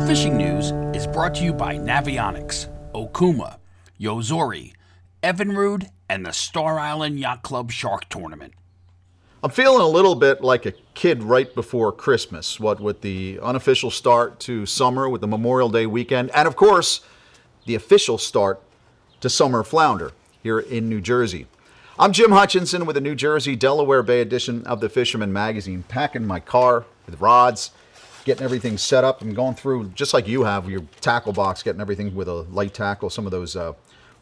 fishing news is brought to you by Navionics, Okuma, Yozori, Evinrude, and the Star Island Yacht Club Shark Tournament. I'm feeling a little bit like a kid right before Christmas, what with the unofficial start to summer with the Memorial Day weekend, and of course, the official start to summer flounder here in New Jersey. I'm Jim Hutchinson with the New Jersey Delaware Bay edition of the Fisherman magazine, packing my car with rods, getting everything set up. I'm going through, just like you have, your tackle box, getting everything with a light tackle, some of those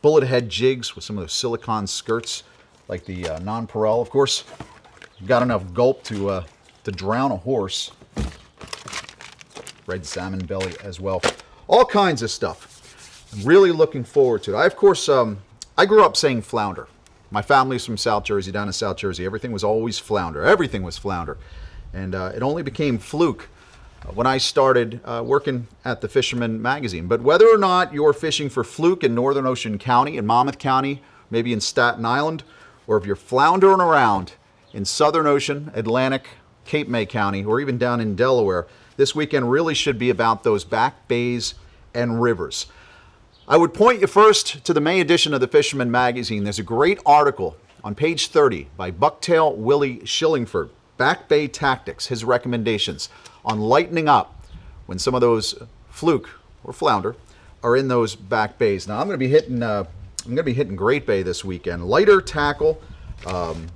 bullet head jigs with some of those silicone skirts, like the nonpareil. Of course, got enough gulp to drown a horse. Red salmon belly as well. All kinds of stuff. I'm really looking forward to it. I, of course, I grew up saying flounder. My family's from South Jersey, down in South Jersey. Everything was always flounder. Everything was flounder. And it only became fluke when I started working at the Fisherman magazine. But whether or not you're fishing for fluke in Northern Ocean County, in Monmouth County, maybe in Staten Island, or if you're floundering around in Southern Ocean, Atlantic, Cape May County, or even down in Delaware, this weekend really should be about those back bays and rivers. I would point you first to the May edition of the Fisherman magazine. There's a great article on page 30 by Bucktail Willie Shillingford, Back Bay Tactics, his recommendations on lightening up when some of those fluke or flounder are in those back bays. Now I'm going to be hitting Great Bay this weekend. Lighter tackle,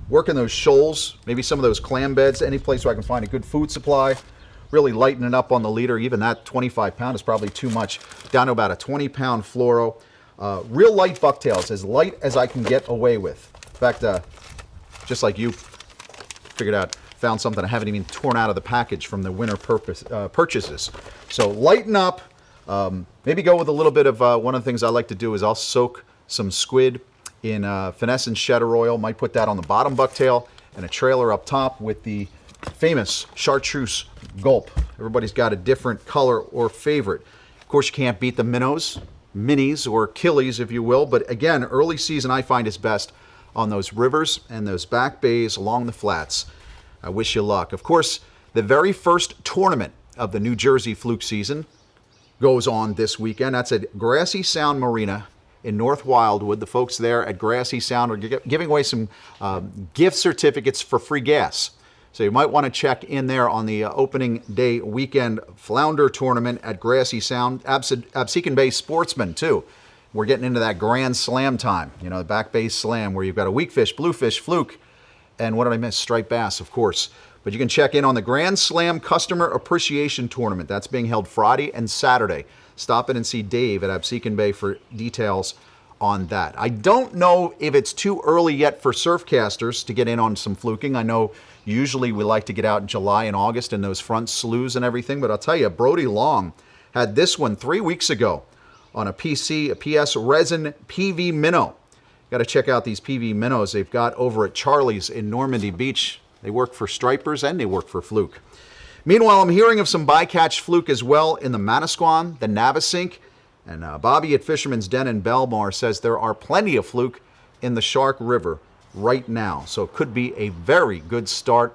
working those shoals, maybe some of those clam beds, any place where I can find a good food supply. Really lightening up on the leader. Even that 25 pound is probably too much. Down to about a 20 pound fluoro. Real light bucktails, as light as I can get away with. In fact, just like you figured out, found something I haven't even torn out of the package from the winter purchases. So lighten up. Maybe go with a little bit of, one of the things I like to do is I'll soak some squid in finesse and cheddar oil. Might put that on the bottom bucktail and a trailer up top with the famous chartreuse gulp. Everybody's got a different color or favorite. Of course, you can't beat the minnows, minis, or killies, if you will. But again, early season I find is best on those rivers and those back bays along the flats. I wish you luck. Of course, the very first tournament of the New Jersey fluke season goes on this weekend. That's at Grassy Sound Marina in North Wildwood. The folks there at Grassy Sound are giving away some gift certificates for free gas. So you might want to check in there on the opening day weekend flounder tournament at Grassy Sound. Absecon Bay Sportsman, too. We're getting into that grand slam time, you know, the back bay slam, where you've got a weakfish, bluefish, fluke, and what did I miss? Striped bass, of course. But you can check in on the Grand Slam Customer Appreciation Tournament. That's being held Friday and Saturday. Stop in and see Dave at Absecon Bay for details on that. I don't know if it's too early yet for surfcasters to get in on some fluking. I know usually we like to get out in July and August in those front sloughs and everything, but I'll tell you, Brody Long had this one 3 weeks ago on a PS resin PV minnow. Got to check out these PV minnows they've got over at Charlie's in Normandy Beach. They work for stripers and they work for fluke. Meanwhile, I'm hearing of some bycatch fluke as well in the Manasquan, the Navasink, and Bobby at Fisherman's Den in Belmar says there are plenty of fluke in the Shark River right now. So it could be a very good start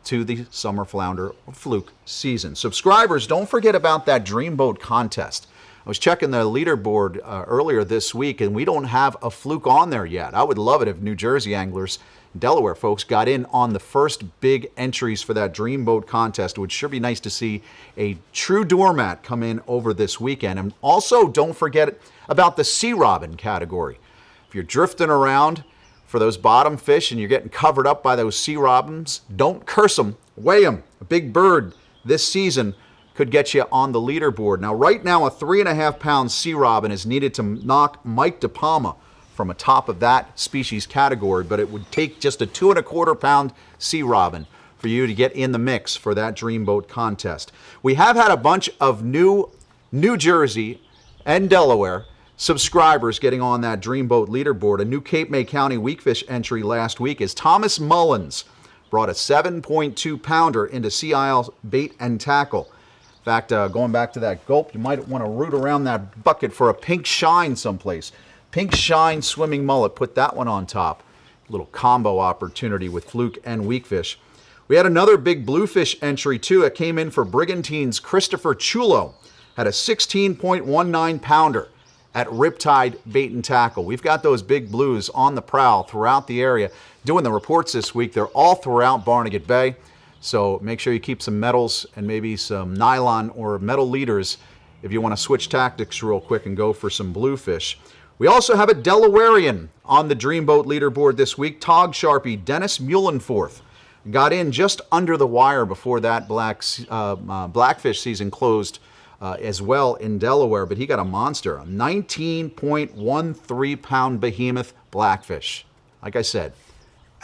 to the summer flounder or fluke season. Subscribers, don't forget about that dreamboat contest. I was checking the leaderboard earlier this week, and we don't have a fluke on there yet. I would love it if New Jersey anglers, Delaware folks, got in on the first big entries for that dreamboat contest. It would sure be nice to see a true doormat come in over this weekend. And also, don't forget about the sea robin category. If you're drifting around for those bottom fish and you're getting covered up by those sea robins, don't curse them, weigh them. A big bird this season could get you on the leaderboard. Now, right now, a 3.5 pound sea robin is needed to knock Mike DePalma from atop of that species category, but it would take just a 2.25 pound sea robin for you to get in the mix for that dreamboat contest. We have had a bunch of new New Jersey and Delaware subscribers getting on that dreamboat leaderboard. A new Cape May County weakfish entry last week is Thomas Mullins brought a 7.2 pounder into Sea Isle bait and tackle. In fact, going back to that gulp, you might want to root around that bucket for a pink shine someplace. Pink shine swimming mullet, put that one on top. Little combo opportunity with fluke and weakfish. We had another big bluefish entry too. It came in for Brigantine's Christopher Chulo. had a 16.19 pounder at Riptide Bait and Tackle. We've got those big blues on the prowl throughout the area. Doing the reports this week, they're all throughout Barnegat Bay. So make sure you keep some metals and maybe some nylon or metal leaders if you want to switch tactics real quick and go for some bluefish. We also have a Delawarean on the Dreamboat leaderboard this week. Tog Sharpie Dennis Muhlenforth got in just under the wire before that blackfish season closed as well in Delaware, but he got a monster, a 19.13 pound behemoth blackfish. Like I said,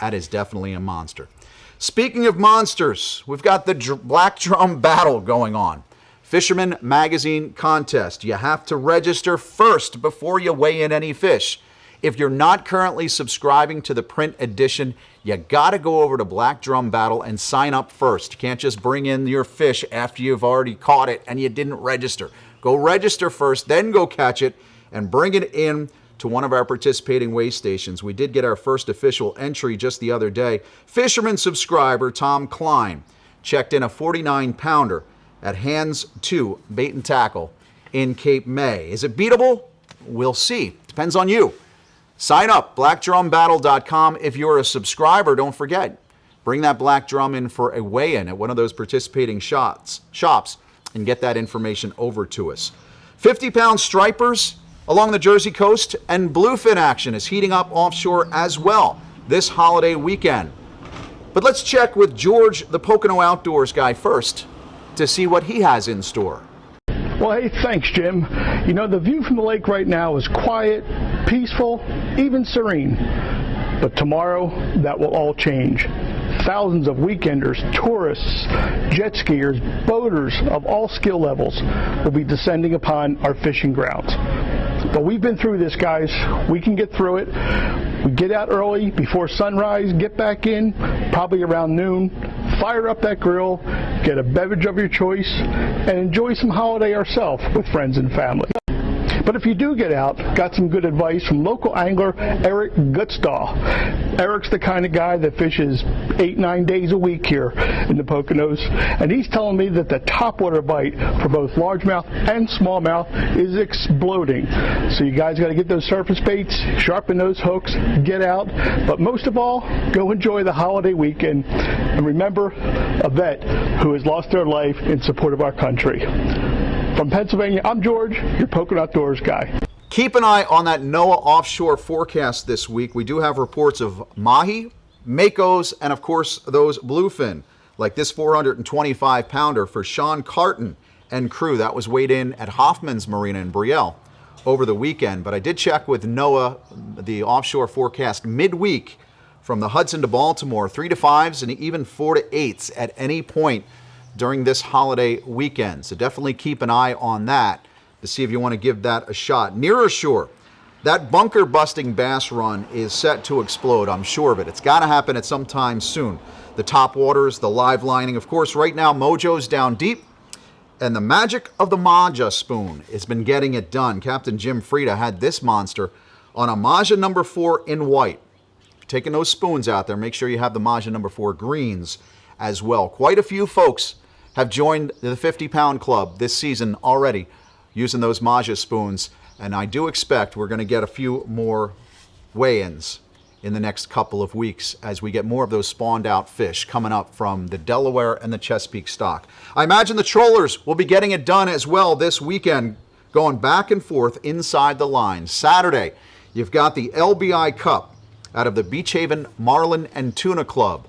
that is definitely a monster. Speaking of monsters, we've got the Black Drum Battle going on. Fisherman Magazine contest. You have to register first before you weigh in any fish. If you're not currently subscribing to the print edition, you got to go over to Black Drum Battle and sign up first. You can't just bring in your fish after you've already caught it and you didn't register. Go register first, then go catch it and bring it in to one of our participating weigh stations. We did get our first official entry just the other day. Fisherman subscriber Tom Klein checked in a 49-pounder at Hands 2 Bait and Tackle in Cape May. Is it beatable? We'll see. Depends on you. Sign up, blackdrumbattle.com. If you're a subscriber, don't forget, bring that black drum in for a weigh-in at one of those participating shops and get that information over to us. 50-pound stripers along the Jersey coast and bluefin action is heating up offshore as well this holiday weekend. But let's check with George, the Pocono Outdoors Guy, first to see what he has in store. Well, hey, thanks, Jim. You know, the view from the lake right now is quiet, peaceful, even serene. But tomorrow, that will all change. Thousands of weekenders, tourists, jet skiers, boaters of all skill levels will be descending upon our fishing grounds. But we've been through this, guys. We can get through it. We get out early before sunrise, get back in probably around noon, fire up that grill, get a beverage of your choice, and enjoy some holiday ourselves with friends and family. But if you do get out, got some good advice from local angler Eric Gutstahl. Eric's the kind of guy that fishes 8-9 days a week here in the Poconos, and he's telling me that the topwater bite for both largemouth and smallmouth is exploding. So you guys got to get those surface baits, sharpen those hooks, get out, but most of all, go enjoy the holiday weekend, and remember a vet who has lost their life in support of our country. From Pennsylvania, I'm George, your Pocono Outdoors Guy. Keep an eye on that NOAA offshore forecast this week. We do have reports of mahi, makos, and of course those bluefin, like this 425-pounder for Sean Carton and crew. That was weighed in at Hoffman's Marina in Brielle over the weekend. But I did check with NOAA, the offshore forecast midweek from the Hudson to Baltimore, 3 to 5s and even 4 to 8s at any point during this holiday weekend. So definitely keep an eye on that to see if you want to give that a shot. Nearer shore, that bunker busting bass run is set to explode. I'm sure of it. It's got to happen at some time soon. The top waters, the live lining. Of course, right now, Mojo's down deep, and the magic of the Maja spoon has been getting it done. Captain Jim Frieda had this monster on a Maja number 4 in white. If you're taking those spoons out there, make sure you have the Maja number 4 greens as well. Quite a few folks have joined the 50-pound club this season already using those Maja spoons, and I do expect we're going to get a few more weigh-ins in the next couple of weeks as we get more of those spawned out fish coming up from the Delaware and the Chesapeake stock. I imagine the trollers will be getting it done as well this weekend, going back and forth inside the lines. Saturday, you've got the LBI Cup out of the Beach Haven Marlin and Tuna Club.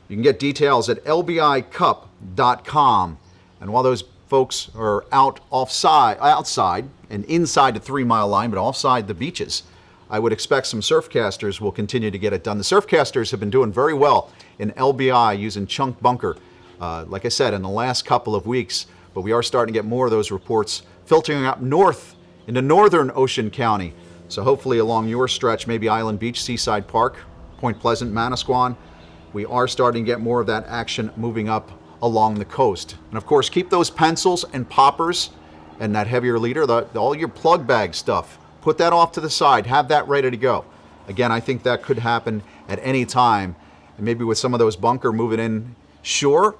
You can get details at lbicup.com. And while those folks are outside and inside the 3-mile line, but offside the beaches, I would expect some surfcasters will continue to get it done. The surfcasters have been doing very well in LBI using chunk bunker, like I said, in the last couple of weeks. But we are starting to get more of those reports filtering up north into northern Ocean County. So hopefully along your stretch, maybe Island Beach, Seaside Park, Point Pleasant, Manasquan, we are starting to get more of that action moving up along the coast. And of course, keep those pencils and poppers and that heavier leader, all your plug bag stuff, put that off to the side, have that ready to go. Again, I think that could happen at any time. And maybe with some of those bunker moving in shore,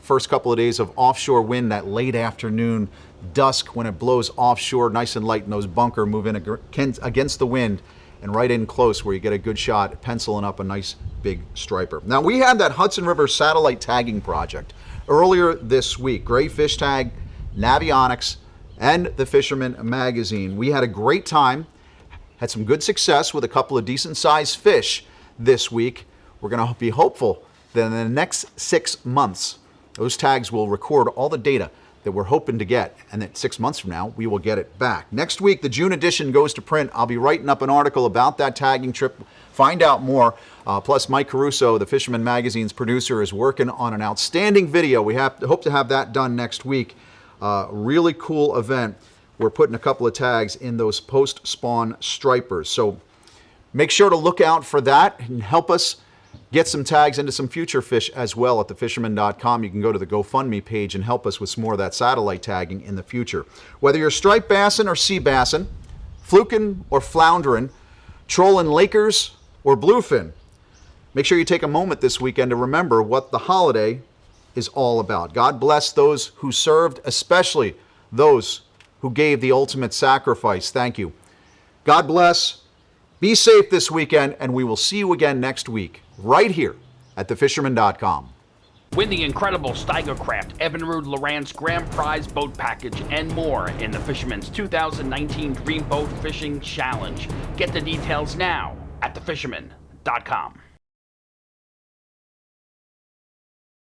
first couple of days of offshore wind, that late afternoon dusk when it blows offshore nice and light, and those bunker move in against the wind and right in close where you get a good shot, penciling up a nice big striper. Now, we had that Hudson River satellite tagging project earlier this week. Gray Fish Tag, Navionics, and the Fisherman magazine. We had a great time, had some good success with a couple of decent-sized fish this week. We're going to be hopeful that in the next 6 months, those tags will record all the data that we're hoping to get, and that 6 months from now, we will get it back. Next week, the June edition goes to print. I'll be writing up an article about that tagging trip, find out more. Plus, Mike Caruso, the Fisherman magazine's producer, is working on an outstanding video. We hope to have that done next week. Really cool event. We're putting a couple of tags in those post-spawn stripers. So make sure to look out for that and help us get some tags into some future fish as well at thefisherman.com. You can go to the GoFundMe page and help us with some more of that satellite tagging in the future. Whether you're striped bassin' or sea bassin', fluking or floundering, trolling lakers or bluefin, make sure you take a moment this weekend to remember what the holiday is all about. God bless those who served, especially those who gave the ultimate sacrifice. Thank you. God bless. Be safe this weekend, and we will see you again next week, right here at thefisherman.com. Win the incredible Steigercraft Evinrude Lowrance Grand Prize Boat Package and more in the Fisherman's 2019 Dreamboat Fishing Challenge. Get the details now at thefisherman.com.